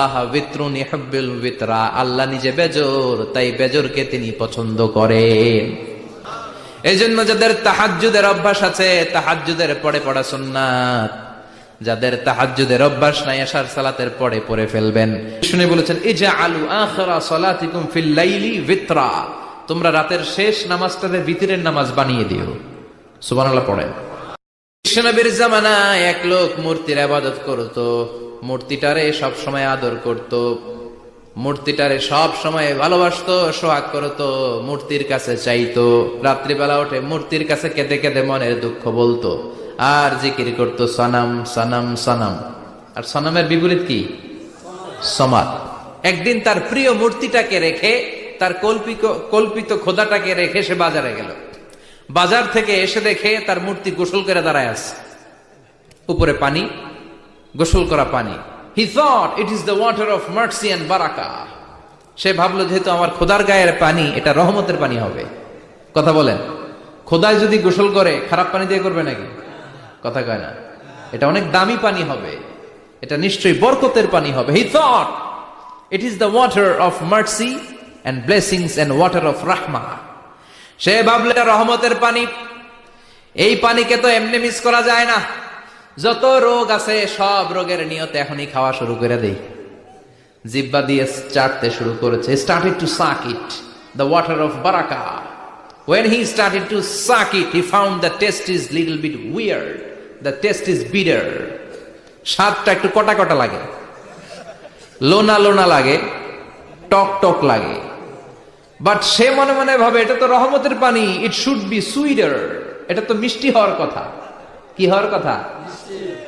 ইন্নাল্লাহ বিত্রুন ইউহিব্বুল বিতরা, আল্লাহ নিজে বেজোর, তাই বেজোরকে তিনি পছন্দ করেন। এই জন্য যাদের তাহাজ্জুদের অভ্যাস আছে, তাহাজ্জুদের পড়ে পড়া সুন্নাত। যাদের তাহাজ্জুদের অভ্যাস নাই, আশার সালাতের পড়ে পড়ে ফেলবেন। শুনে বলেছেন ইজআলু আখিরা সালাতিকুম ফিল লাইলি বিতরা, তোমরা রাতের শেষ নামাজটাকে বিতরের নামাজ বানিয়ে দিও। সুবহানাল্লাহ পড়েন। বিশ্বনবীর জামানায় এক লোক মূর্তির ইবাদত করত, মূর্তিটারে সব সময় আদর করত, মূর্তিটারে সব সময় ভালোবাসতো, সোহাগ করত, মূর্তির কাছে চাইতো। রাত্রিবেলা উঠে মূর্তির কাছে কেঁদে কেঁদে মনের দুঃখ বলতো আর জিকির করতো সনম সনম সনম। আর সনমের বিপরীত কি? সমাদ। একদিন তার প্রিয় মূর্তিটাকে রেখে, তার কল্পিত খোদাটাকে রেখে সে বাজারে গেল। বাজার থেকে এসে দেখে তার মূর্তি গোসল করে দাঁড়ায় আছে, উপরে পানি, গোসল করা পানি। He thought it is the water of mercy and barakah. সে ভাবলো যেহেতু আমার খোদার গায়ের পানি, এটা রহমতের পানি হবে। কথা বলেন, খোদায় যদি গোসল করে খারাপ পানি দিয়ে করবে নাকি? কথা কয় না, এটা অনেক দামি পানি হবে, এটা নিশ্চয়ই বরকতের পানি হবে। He thought it is the water of mercy and blessings and water of rahmah. সে ভাবলে রহমতের পানি, এই পানিকে তো এমনি মিস করা যায় না। যত রোগ আছে সব রোগের নিয়তে এখনই খাওয়া শুরু করে দেই। জিহ্বা দিয়ে চাটতে শুরু করেছে। Started to suck it, the water of barakah. When he started to suck it, he found the taste is little bit weird. The taste is bitter. স্বাদটা একটু কটা কটা লাগে, লোনা লোনা লাগে, টক টক লাগে। বাট সে মনে মনে ভাবে এটা তো রহমতের পানি, ইট শুড বি সুইটার, এটা তো মিষ্টি হওয়ার কথা। কি হওয়ার কথা?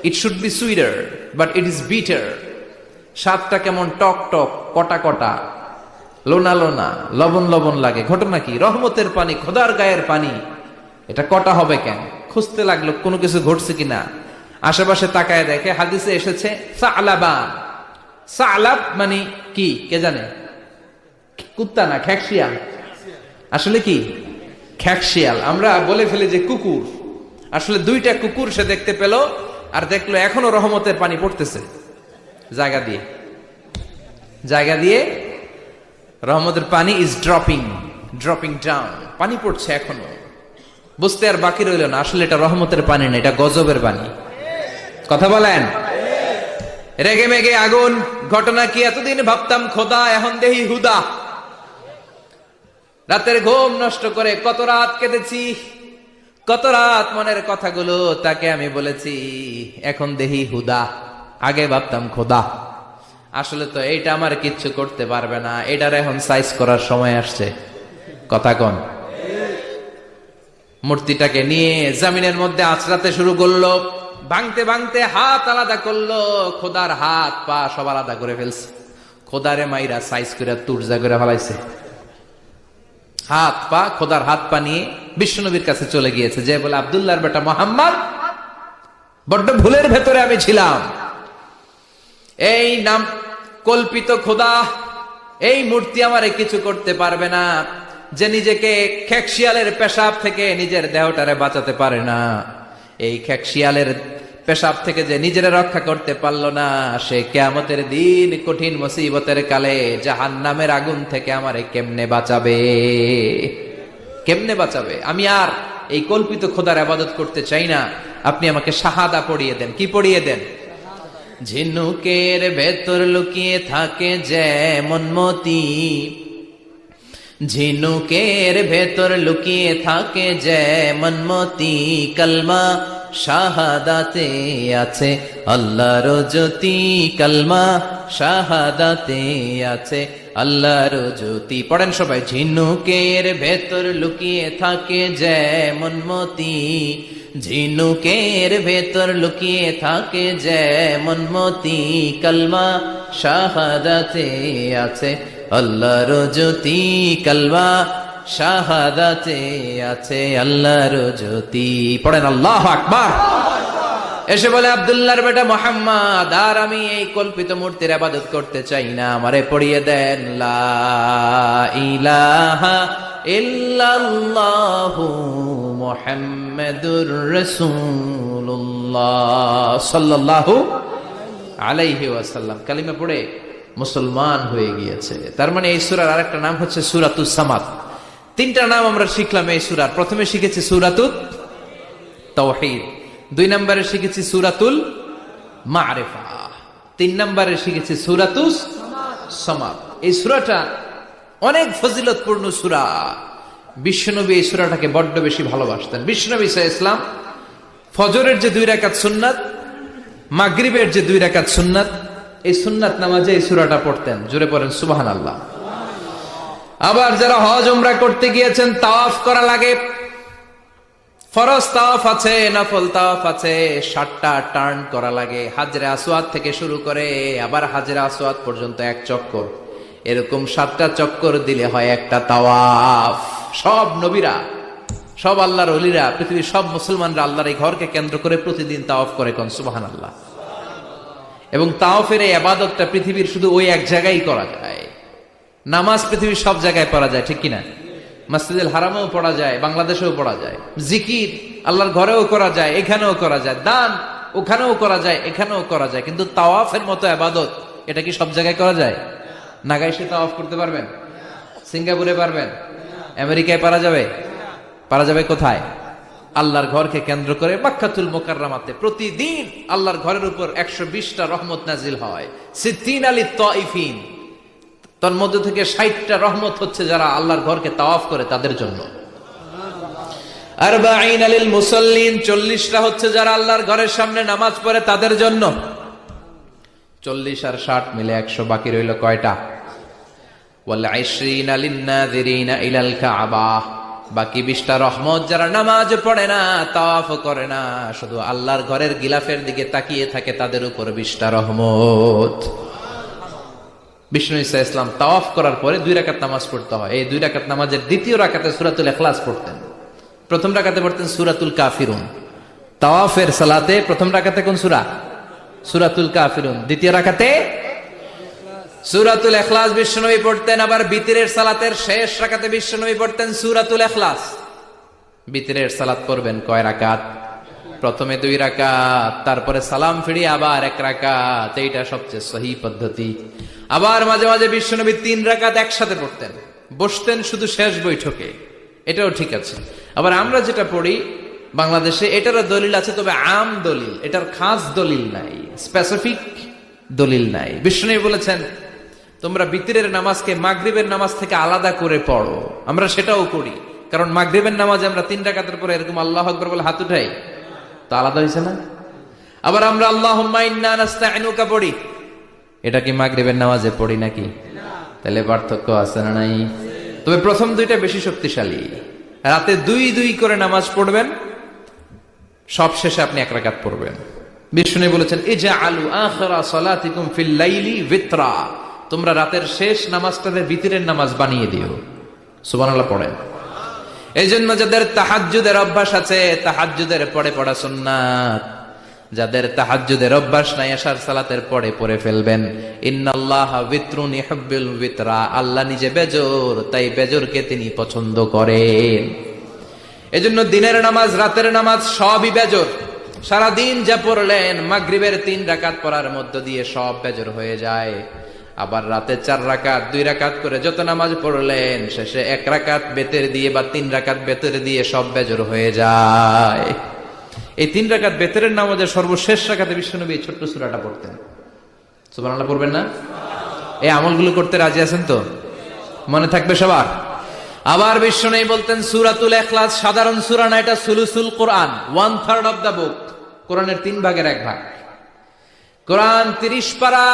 It should be sweeter, but it is bitter. স্বাদটা কেমন টক টক, কটা কটা, লোনা লোনা, লবণ লবণ লাগে। ঘটনা কি? রহমতের পানি, খোদার গায়ের পানি, এটা কটা হবে কেন? খুঁজতে লাগলো কোনো কিছু ঘটছে কিনা। আশেপাশে তাকায় দেখে হাদিসে এসেছে সালাবান। সালাব মানে কি কে জানে? কুত্তা না, খ্যাকশিয়াল। আসলে কি? খ্যাকশিয়াল। আমরা বলে ফেলি যে কুকুর, আসলে দুইটা কুকুর সে দেখতে পেল, আর দেখলো এখনো রহমতের পানি পড়তেছে জায়গা দিয়ে, জায়গা দিয়ে রহমতের পানি ইজ ড্রপিং ডাউন, পানি পড়ছে এখনো। বুঝতে আর বাকি রইল না, আসলে এটা রহমতের পানি না, এটা গজবের পানি। কথা বলেন। রেগে মেগে আগুন। ঘটনা কি? এতদিন ভাবতাম খোদা, এখন দেহি হুদা। রাতের ঘুম নষ্ট করে কত রাত কেঁদেছি, কত রাত মনের কথাগুলো তাকে আমি বলেছি, এখন দেহি হুদা। আগে ভাবতাম খোদা। আসলে তো এইটা আমার কিচ্ছু করতে পারবে না, এটার এখন সাইজ করার সময় আসছে। কথা কন। মূর্তিটাকে নিয়ে জমিনের মধ্যে আছড়াতে শুরু করলো, ভাঙতে ভাঙতে হাত আলাদা করলো, খোদার হাত পা সব আলাদা করে ফেলছে। খোদারে মাইরা সাইজ করে তুরজা করে ফেলাইছে। হাত পা, খোদার হাত পা নিয়ে বিশ্বনবীর কাছে চলে গিয়েছে, যে বলে আব্দুল্লাহর বেটা মোহাম্মদ, বড্ড ভুলের ভেতরে আমি ছিলাম। এই নাম কল্পিত খোদা, এই মূর্তি আমারে কিছু করতে পারবে না। যে নিজেকে খ্যাকশিয়ালের পেশাব থেকে নিজের দেহটারে বাঁচাতে পারে না, এই খ্যাকশিয়ালের পেশাব থেকে যে নিজের রক্ষা করতে পারলো না, সে কিয়ামতের দিন কঠিন মুসিবতের কালে জাহান্নামের আগুন থেকে আমারে কেমনে বাঁচাবে? কেমনে বাঁচাবে? আমি আর এই কল্পিত খোদার ইবাদত করতে চাই না। আপনি আমাকে শাহাদা পড়িয়ে দেন। কি পড়িয়ে দেন? ঝিনুকের ভেতর লুকিয়ে থাকে যেমন মতি, ঝিনুকের ভেতর লুকিয়ে থাকে যেমন মতি, কলমা শাহাদাতে আছে আল্লাহর জ্যোতি, কলমা শাহাদাতে আছে আল্লাহর জ্যোতি। পড়েন সবাই। ঝিনুকের ভেতর লুকিয়ে থাকে যেমন মতি, ঝিনুকের ভেতর লুকিয়ে থাকে যেমন মতি, কলমা শাহাদাতে আছে আল্লাহর জ্যোতি, কলমা শাহাদাতে আছে আল্লাহর জ্যোতি। পড়েন আল্লাহু আকবার। এসে বলে আব্দুল্লাহর বেটা মুহাম্মদ, আর আমি এই কল্পিত মূর্তির ইবাদত করতে চাই না, আমারে পড়িয়ে দেন লা ইলাহা ইল্লাল্লাহু মুহাম্মাদুর রাসূলুল্লাহ সাল্লাল্লাহু আলাইহি ওয়াসাল্লাম। কালিমা পড়ে মুসলমান হয়ে গিয়েছে। তার মানে এই সূরার আরেকটা নাম হচ্ছে সূরাতুস সামাদ। তিনটা নাম আমরা শিখলাম এই সূরার। প্রথমে শিখেছি সূরাতুত তাওহীদ, 2 নম্বরে শিখেছি সূরাতুল মারিফা, 3 নম্বরে শিখেছি সূরাতুস সামাদ। এই সূরাটা অনেক ফজিলতপূর্ণ সূরা। বিশ্বনবী এই সূরাটাকে বড্ড বেশি ভালোবাসতেন। বিশ্বনবী সাল্লাল্লাহু আলাইহি ওয়াসাল্লাম ফজরের যে 2 রাকাত সুন্নাত, মাগরিবের যে 2 রাকাত সুন্নাত, এই সুন্নাত নামাজে এই সূরাটা পড়তেন। জোরে পড়েন সুবহানাল্লাহ। আবার যারা হজ উমরা করতে গিয়েছেন, তাওয়াফ করা লাগে, ফরজ তাওয়াফ আছে, নফল তাওয়াফ আছে, 7টা টার্ন করা লাগে। হাজরে আসওয়াদ থেকে শুরু করে আবার হাজরে আসওয়াদ পর্যন্ত 1 চক্কর, এরকম 7টা চক্কর দিলে হয় একটা তাওয়াফ। সব নবীরা, সব আল্লাহর ওলিরা, পৃথিবীর সব মুসলমানরা আল্লাহর এই ঘরকে কেন্দ্র করে প্রতিদিন তাওয়াফ করে। কোন সুবহানাল্লাহ। এবং তাওয়াফের এই ইবাদতটা পৃথিবীর শুধু ওই এক জায়গায় করা যায়। নামাজ পৃথিবীর সব জায়গায় পড়া যায়, ঠিক কিনা? মসজিদুল হারামেও পড়া যায়, বাংলাদেশেও পড়া যায়। জিকির আল্লাহর ঘরেও করা যায়, এখানেও করা যায়। দান ওখানেও করা যায়, এখানেও করা যায়। কিন্তু তাওয়াফের মতো ইবাদত, এটা কি সব জায়গায় করা যায়? নাগাইশে তাওয়াফ করতে পারবেন? সিঙ্গাপুরে পারবেন? আমেরিকায় পারা যাবে? পারা যাবে কোথায়? আল্লাহর ঘরকে কেন্দ্র করে মক্কাতুল মুকাররমাতে প্রতিদিন আল্লাহর ঘরের উপর 120টা রহমত নাজিল হয়। সিদ্দিন আলী তাইফিন, তার মধ্যে থেকে 60টা রহমত হচ্ছে যারা আল্লাহর ঘরকে তাওয়াফ করে তাদের জন্য। 40 লিল মুসাল্লিন, 40টা হচ্ছে যারা আল্লাহর ঘরের সামনে নামাজ পড়ে তাদের জন্য। 40 আর 60 মিলে 100, বাকি রইল কয়টা? ওয়াল 20 লিন নাযিরিনা ইলাল কাবা, বাকি 20টা রহমত যারা নামাজ পড়ে না, তাওয়াফ করে না, শুধু আল্লাহর ঘরের গিলাফের দিকে তাকিয়ে থাকে, তাদের উপর 20টা রহমত। বিষ্ণু ঈসা ইসলাম তাওয়াফ করার পরে 2 রাকাত নামাজ পড়তে হয়। এই 2 রাকাত নামাজের দ্বিতীয় রাকাতে সূরাতুল ইখলাস পড়তেন, প্রথম রাকাতে পড়তেন সূরাতুল কাফিরুন। তাওয়াফের সালাতে প্রথম রাকাতে কোন সূরা? সূরাতুল কাফিরুন। দ্বিতীয় রাকাতে সূরাতুল ইখলাস বিশ্বনবী পড়তেন। আবার বিতরের সালাতের শেষ রাকাতে বিশ্বনবী পড়তেন সূরাতুল ইখলাস। বিতরের সালাত পড়বেন কয় রাকাত? প্রথমে 2 রাকাত, তারপরে সালাম ফিরিয়ে আবার 1 রাকাত। এইটা সবচেয়ে সহি পদ্ধতি। আবার মাঝে মাঝে বিশ্বনবী 3 রাকাত একসাথে পড়তেন, বসতেন শুধু শেষ বৈঠকে, এটাও ঠিক আছে। আবার আমরা যেটা পড়ি বাংলাদেশে, এটারও দলিল আছে, তবে আম দলিল, এটার খাস দলিল নাই, স্পেসিফিক দলিল নাই। বিশ্বনবী বলেছেন তোমরা বিতরের নামাজকে মাগরিবের নামাজ থেকে আলাদা করে পড়ো। আমরা সেটাও করি, কারণ মাগরিবের নামাজে আমরা 3 রাকাতের পরে এরকম আল্লাহু আকবার বলে হাত উঠাই, তো আলাদা হয়েছে না? আবার আমরা আল্লাহুম্মা ইন্না নাস্তাইনুকা পড়ি, এটা কি মাগরিবের নামাজে পড়ি নাকি? তাহলে পার্থক্য আছে না নাই? তবে প্রথম 2টা বেশি শক্তিশালী। রাতে 2 করে নামাজ পড়বেন, সব শেষে আপনি 1 রাকাত পড়বেন। বিষ্ণু বলেছেন ইজআলু আখিরা সালাতিকুম ফিল লাইলি বিতরা, তোমরা রাতের শেষ নামাজটাকে বিতরের নামাজ বানিয়ে দিও। সুবহানাল্লাহ পড়েন। এই জন্য যাদের তাহাজ্জুদের অভ্যাস আছে, তাহাজ্জুদের পরে পড়া সুন্নাত। যাদের তাহাজ্জুদের অভ্যাস নাই, আশার সালাতের পরে পড়ে ফেলবেন। ইন্নাল্লাহা বিতরুন ইউহিব্বুল বিতরা, আল্লাহ নিজে বেজর, তাই বেজরকে তিনি পছন্দ করেন। এজন্য দিনের নামাজ, রাতের নামাজ সবই বেজর। সারা দিন যা পড়লেন, মাগরিবের 3 রাকাত পড়ার মধ্য দিয়ে সব বেজর হয়ে যায়। আবার রাতে 4 রাকাত, 2 রাকাত করে যত নামাজ পড়লেন, শেষে 1 রাকাত বেতের দিয়ে বা 3 রাকাত বেতের দিয়ে সব বেজর হয়ে যায়। এই 3 রাকাত বেতরের নামাজের সর্বশেষ রাকাতে বিশ্বনবী ছোট্ট সূরাটা পড়তেন। সুবহানাল্লাহ পড়বেন না? এই আমলগুলো করতে রাজি আছেন তো? মনে থাকবে সবার? আবার বিশ্বনবী বলতেন সূরাতুল ইখলাস সাধারণ সূরা না, এটা সুলুসুল কোরআন, 1/3 অফ দা বুক। কোরআনের 3 ভাগের 1 ভাগ। কোরআন 30 পারা।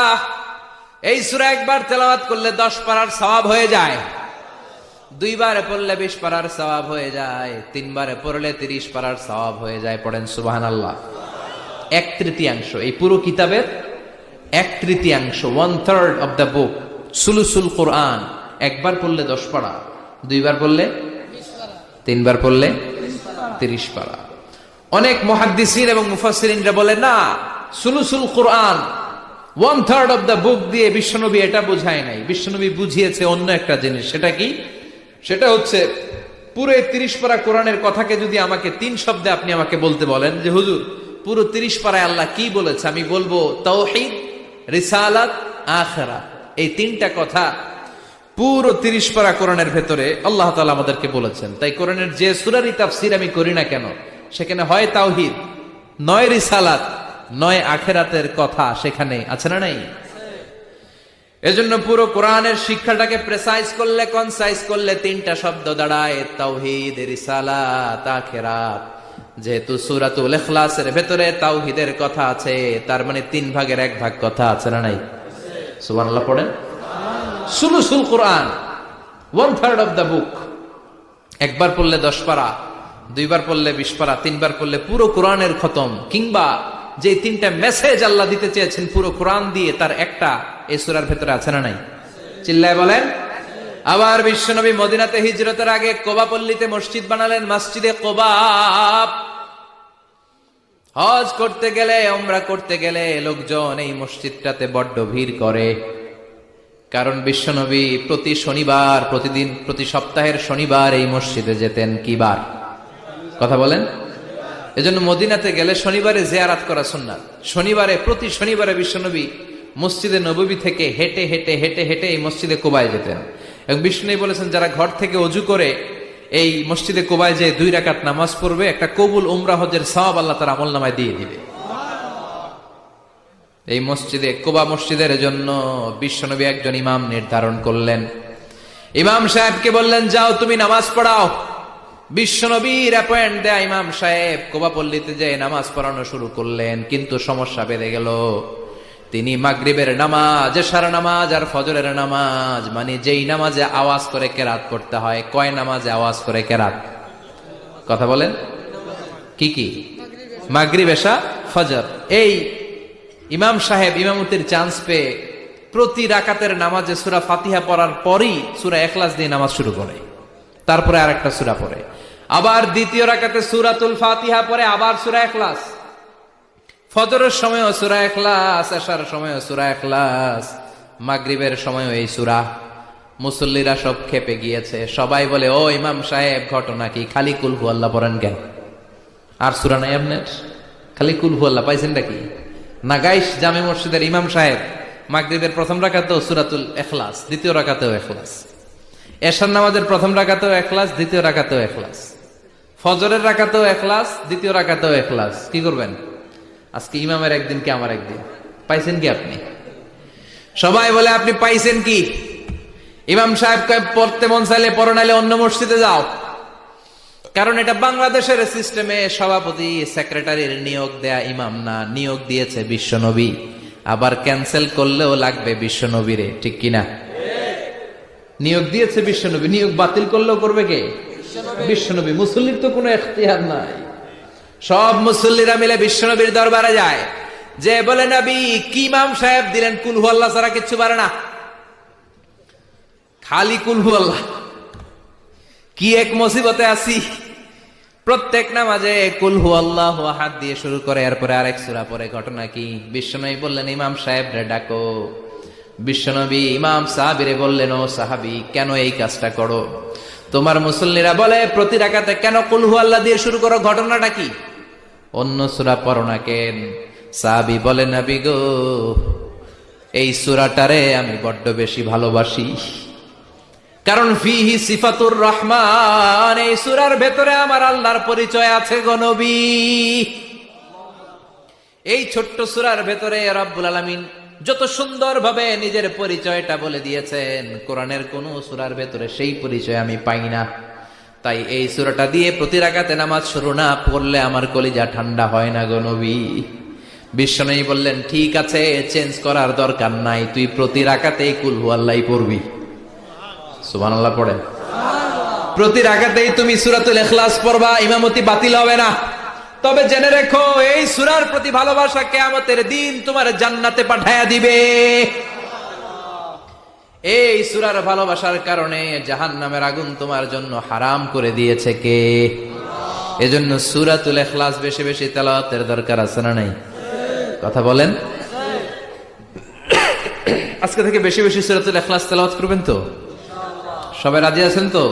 এই সূরা একবার তেলাওয়াত করলে 10 পারার সওয়াব হয়ে যায়। 2 বারে পড়লে 20 পারার সওয়াব হয়ে যায়। 3 বারে পড়লে 30 পারার সওয়াব হয়ে যায়। পড়েন সুবহানাল্লাহ। 1/3, এই পুরো কিতাবের 1/3, 1/3 অফ দা বুক, সুলুসুল কোরআন। একবার পড়লে 10 পারা, 2 বার পড়লে 20 পারা, 3 বার পড়লে 30 পারা। অনেক মুহাদ্দিসিন এবং মুফাসসিরিনরা বলে না, সুলুসুল কোরআন 1/3 অফ দা বুক দিয়ে বিশ্বনবী এটা বোঝায় নাই। বিশ্বনবী বুঝিয়েছে অন্য একটা জিনিস। সেটা কি? সেটা হচ্ছে পুরো 30 পারা কোরআনের কথাকে যদি আমাকে 3 শব্দে আপনি আমাকে বলতে বলেন যে হুজুর পুরো 30 পারায় আল্লাহ কি বলেছে, আমি বলবো তাওহীদ, রিসালাত, আখিরা। এই তিনটা কথা পুরো 30 পারা কোরআনের ভেতরে আল্লাহ তাআলা আমাদেরকে বলেছেন। তাই কোরআনের যে সূরারই তাফসীর আমি করি না কেন, সেখানে হয় তাওহীদ, নয় রিসালাত, নয় আখিরাতের কথা সেখানে আছে না নাই? এজন্য পুরো কোরআনের শিক্ষাটাকে প্রেসাইজ করলে, কনসাইজ করলে তিনটা শব্দ দাঁড়ায়, তাওহীদ, রিসালাত, আখিরাত। যেহেতু সূরাতুল ইখলাসের ভেতরে তাওহীদের কথা আছে, তার মানে 3 ভাগের 1 ভাগ কথা আছে না নাই? সুবহানাল্লাহ পড়েন। সুলুসুল কোরআন, 1/3 অফ দ্য বুক। একবার পড়লে 10 পারা, দুইবার পড়লে 20 পারা, তিনবার পড়লে পুরো কোরআনের খতম। কিংবা যে 3টা মেসেজ আল্লাহ দিতে চেয়েছেন পুরো কোরআন দিয়ে, তার একটা এই সূরার ভেতরে আছে না নাই? চিল্লায় বলেন। আবার বিশ্বনবী মদিনাতে হিজরতের আগে কোবা পল্লীতে মসজিদ বানালেন, মসজিদে কোবা। হজ করতে গেলে, উমরা করতে গেলে লোকজন এই মসজিদটাতে বড্ড ভিড় করে। কারণ বিশ্বনবী প্রতি শনিবার, প্রতি সপ্তাহের শনিবার এই মসজিদে যেতেন। কি বার? কথা বলেন। এজন্য মদিনাতে গেলে শনিবারে জিয়ারাত করা সুন্নাত। প্রতি শনিবারে বিশ্বনবী মসজিদে নববী থেকে হেঁটে হেঁটে হেঁটে হেঁটে এই মসজিদে কোবায় যেতেন। এবং বিষ্ণু বলেছেন, যারা ঘর থেকে অজু করে এই মসজিদে কোবায় যে 2 রাকাত নামাজ পড়বে, একটা কবুল উমরা হজের সওয়াব আল্লাহ তার আমলনামায় দিয়ে দিবে। এই মসজিদে, কোবা মসজিদের জন্য বিশ্বনবী একজন ইমাম নির্ধারণ করলেন। ইমাম সাহেবকে বললেন, যাও তুমি নামাজ পড়াও। বিশ্বনবীর অ্যাপয়েন্ট দেয়া ইমাম সাহেব কোবা পল্লীতে যে নামাজ পড়ানো শুরু করলেন। কিন্তু সমস্যা বেড়ে গেল। তিনি মাগরিবের নামাজ, এশার নামাজ আর ফজরের নামাজ, মানে যেই নামাজে আওয়াজ করে কেরাত করতে হয়, কয় নামাজে আওয়াজ করে কেরাত? কথা বলেন। কি কি? মাগরিব, এশা, ফজর। এই ইমাম সাহেব ইমামতির চান্স পেয়ে প্রতি রাকাতের নামাজে সূরা ফাতিহা পড়ার পরই সূরা ইখলাস দিয়ে নামাজ শুরু করে, তারপরে আরেকটা সূরা পড়ে। আবার দ্বিতীয় রাকাতে সূরাতুল ফাতিহা পড়ে, আবার সূরা ইখলাস। ফজরের সময়ও সূরা ইখলাস, এশার সময়ও সূরা ইখলাস, মাগরিবের সময়ও এই সূরা। মুসল্লিরা সব খেপে গিয়েছে। সবাই বলে, ও ইমাম সাহেব, ঘটনা কি? খালি কুল হু আল্লাহ পড়েন কেন? আর সূরা নাই আপনার? খালি কুল হু আল্লাহ পাইছেন নাকি? নাগাইশ জামে মসজিদের ইমাম সাহেব মাগরিবের প্রথম রাকাতেও সূরাতুল ইখলাস, দ্বিতীয় রাকাতেও ইখলাস। এশার নামাজের প্রথম রাকাতেও ইখলাস, দ্বিতীয় রাকাতেও ইখলাস। ফজরের রাকাতেও ইখলাস, দ্বিতীয় রাকাতেও ইখলাস। কি করবেন? আজকে ইমামের একদিন কি আমার একদিন। পাইছেন কি আপনি? সবাই বলে, আপনি পাইছেন কি? ইমাম সাহেব কয়, পড়তে মন চাইলে পড়ো, নাইলে অন্য মসজিদে যাও। কারণ এটা বাংলাদেশের সিস্টেমে সভাপতি সেক্রেটারির নিয়োগ দেয়া ইমাম না, নিয়োগ দিয়েছে বিশ্বনবী। আবার ক্যান্সেল করলেও লাগবে বিশ্বনবীরে, ঠিক কিনা? নিয়োগ দিয়েছে বিশ্বনবী, নিয়োগ বাতিল করলেও করবে কে? বিশ্বনবী। মুসল্লির তো কোনো এখতিয়ার নাই। সব মুসল্লিরা মিলে বিশ্বনবীর দরবারে যায়, যে বলে, নবী কি ইমাম সাহেব দিলেন, কুল হু আল্লাহ ছাড়া কিচ্ছু পারে না, খালি কুল হু আল্লাহ। কি এক মুসিবতে আছি। প্রত্যেক নামাজে কুল হু আল্লাহু আহাদ দিয়ে শুরু করে, এরপরে আরেক সূরা পড়ে। ঘটনা কি? বিশ্বনবী বললেন, ইমাম সাহেব রে ডাকো। বিশ্বনবী ইমাম সাহাবীরে বললেন, ও সাহাবী, কেন এই কাজটা করো? তোমার মুসল্লিরা বলে প্রতি রাকাতে কেন কুল হু আল্লাহ দিয়ে শুরু করো, ঘটনাটা কি? অন্য সূরা পড়ো না কেন? সাহাবী বলে, নবী গো, এই সূরাটারে আমি বড্ড বেশি ভালোবাসি। কারণ ফিহি সিফাতুর রহমান, এই সূরার ভেতরে আমার আল্লাহর পরিচয় আছে গো নবী। এই ছোট্ট সূরার ভেতরে রব্বুল আলামিন যত সুন্দরভাবে নিজের পরিচয়টা বলে দিয়েছেন, কোরআনের কোন সূরার ভেতরে সেই পরিচয় আমি পাই না। তাই এই সূরাটা দিয়ে প্রতি রাকাতে নামাজ শুরু না পড়লে আমার কলিজা ঠান্ডা হয় না গো নবী। বিশ্বনবী বললেন, ঠিক আছে, চেঞ্জ করার দরকার নাই, তুই প্রতি রাকাতেই কুল হু আল্লাহই পড়বি। সুবহানাল্লাহ পড়েন। প্রতি রাকাতেই তুমি সূরাতুল ইখলাস পড়বা, ইমামতি বাতিল হবে না। তবে জেনে রেখো, এই সূরার প্রতি ভালোবাসা কিয়ামতের দিন তোমার জান্নাতে পাঠায়া দিবে। এই সূরার ভালোবাসার কারণে জাহান্নামের আগুন তোমার জন্য হারাম করে দিয়েছে কে? এজন্য সূরাতুল ইখলাস বেশি বেশি তেলাওয়াতের দরকার আছে না নাই? কথা বলেন। আজকে থেকে বেশি বেশি সূরাতুল ইখলাস তেলাওয়াত করবেন তো? সবাই রাজি আছেন তো?